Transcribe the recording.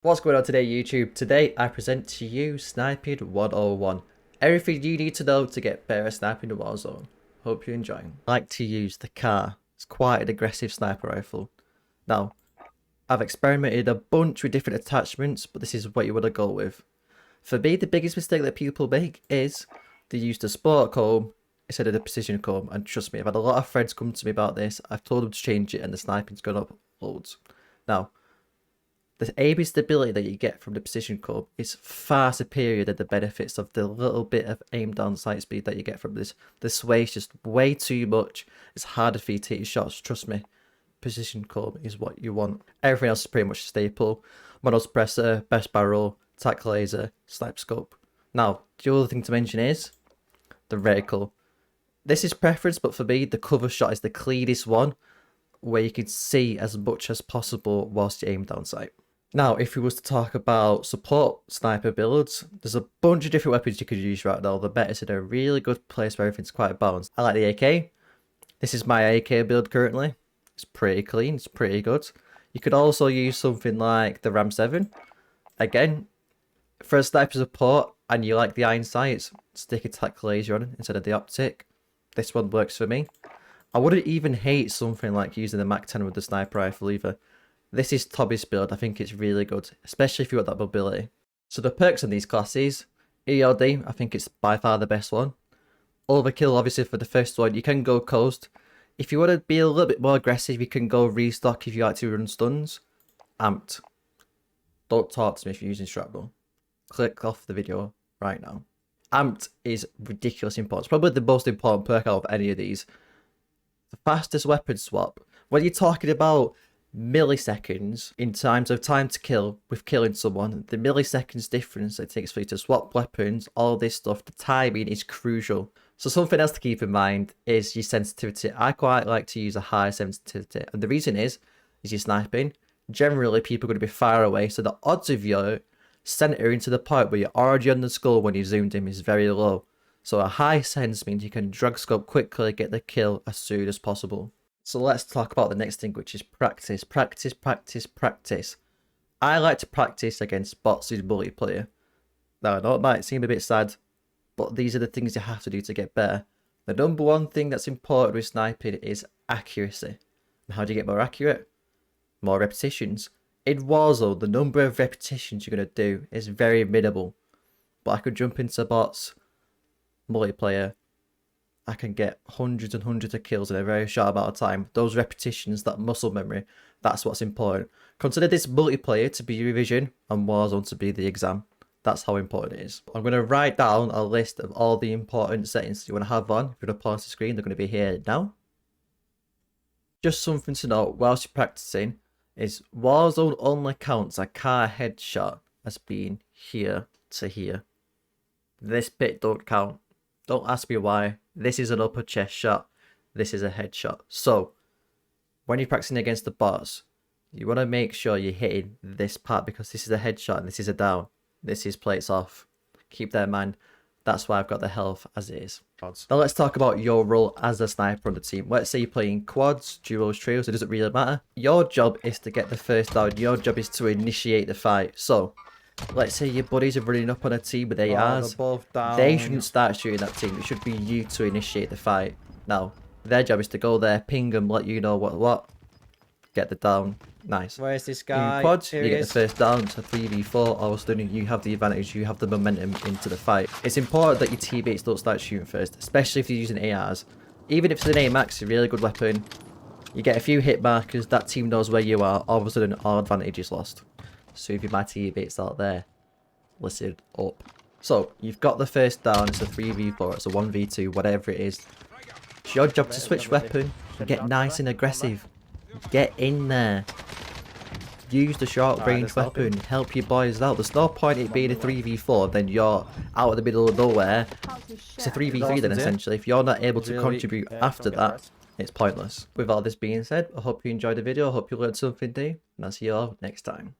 What's going on today, YouTube? Today I present to you Sniping 101. Everything you need to know to get better at sniping the warzone. Hope you enjoy. I like to use the car. It's quite an aggressive sniper rifle. Now, I've experimented a bunch with different attachments, but this is what you want to go with. For me, the biggest mistake that people make is they use the sport comb instead of the precision comb. And trust me, I've had a lot of friends come to me about this. I've told them to change it and the sniping's gone up loads. Now, the aiming stability that you get from the precision comb is far superior than the benefits of the little bit of aim down sight speed that you get from this. The sway is just way too much. It's harder for you to hit your shots, trust me. Precision comb is what you want. Everything else is pretty much a staple. Mono suppressor, best barrel, tac laser, snipe scope. Now, the other thing to mention is the reticle. This is preference, but for me, the cover shot is the cleanest one, where you can see as much as possible whilst you aim down sight. Now, if we was to talk about support sniper builds, there's a bunch of different weapons you could use right now. The meta's in a really good place where everything's quite balanced. I like the AK. This is my AK build currently. It's pretty clean, it's pretty good. You could also use something like the Ram 7. Again, for a sniper support and you like the iron sights, stick a tac laser on instead of the optic. This one works for me. I wouldn't even hate something like using the Mac 10 with the sniper rifle either. This is Tommy's build. I think it's really good, especially if you want that mobility. So the perks on these classes, ELD, I think it's by far the best one. Overkill, obviously, for the first one. You can go coast. If you want to be a little bit more aggressive, you can go restock if you like to run stuns. Amped. Don't talk to me if you're using shrapnel. Click off the video right now. Amped is ridiculously important. It's probably the most important perk out of any of these. The fastest weapon swap. When you're talking about milliseconds in terms of time to kill with killing someone, the milliseconds difference it takes for you to swap weapons, all this stuff, the timing is crucial. So something else to keep in mind is your sensitivity. I quite like to use a high sensitivity, and the reason is you're sniping. Generally people are going to be far away, so the odds of you centering to the point where you're already on the skull when you zoomed in is very low. So a high sense means you can drag scope quickly, get the kill as soon as possible. So let's talk about the next thing, which is practice. Practice, practice, practice. I like to practice against bots in multiplayer. Now, I know it might seem a bit sad, but these are the things you have to do to get better. The number one thing that's important with sniping is accuracy. And how do you get more accurate? More repetitions. In Warzone, the number of repetitions you're going to do is very minimal. But I could jump into bots, multiplayer, I can get hundreds and hundreds of kills in a very short amount of time. Those repetitions, that muscle memory, that's what's important. Consider this multiplayer to be revision and Warzone to be the exam. That's how important it is. I'm going to write down a list of all the important settings you want to have on. If you want to pause the screen, they're going to be here now. Just something to note whilst you're practicing is Warzone only counts a car headshot as being here to here. This bit don't count. Don't ask me why. This is an upper chest shot. This is a headshot. So, when you're practicing against the bots, you want to make sure you're hitting this part because this is a headshot and this is a down. This is plates off. Keep that in mind. That's why I've got the health as it is. Now let's talk about your role as a sniper on the team. Let's say you're playing quads, duos, trios. It doesn't really matter. Your job is to get the first down. Your job is to initiate the fight. So, let's say your buddies are running up on a team with ARs. They shouldn't start shooting that team. It should be you to initiate the fight. Now, their job is to go there, ping them, let you know what. Get the down. Nice. Where's this guy? In quads, you get the first down to 3v4. All of a sudden, you have the advantage. You have the momentum into the fight. It's important that your teammates don't start shooting first, especially if you're using ARs. Even if it's an AMAX, it's a really good weapon. You get a few hit markers. That team knows where you are. All of a sudden, all advantage is lost. So if you're my teammates out there, listen up. So you've got the first down, it's a 3v4, it's a 1v2, whatever it is. It's your job to switch weapon and get nice and aggressive. Get in there. Use the short range weapon, help your boys out. There's no point in it being a 3v4, then you're out of the middle of nowhere. It's a 3v3 then essentially. If you're not able to contribute after that, it's pointless. With all this being said, I hope you enjoyed the video, I hope you learned something new, and I'll see you all next time.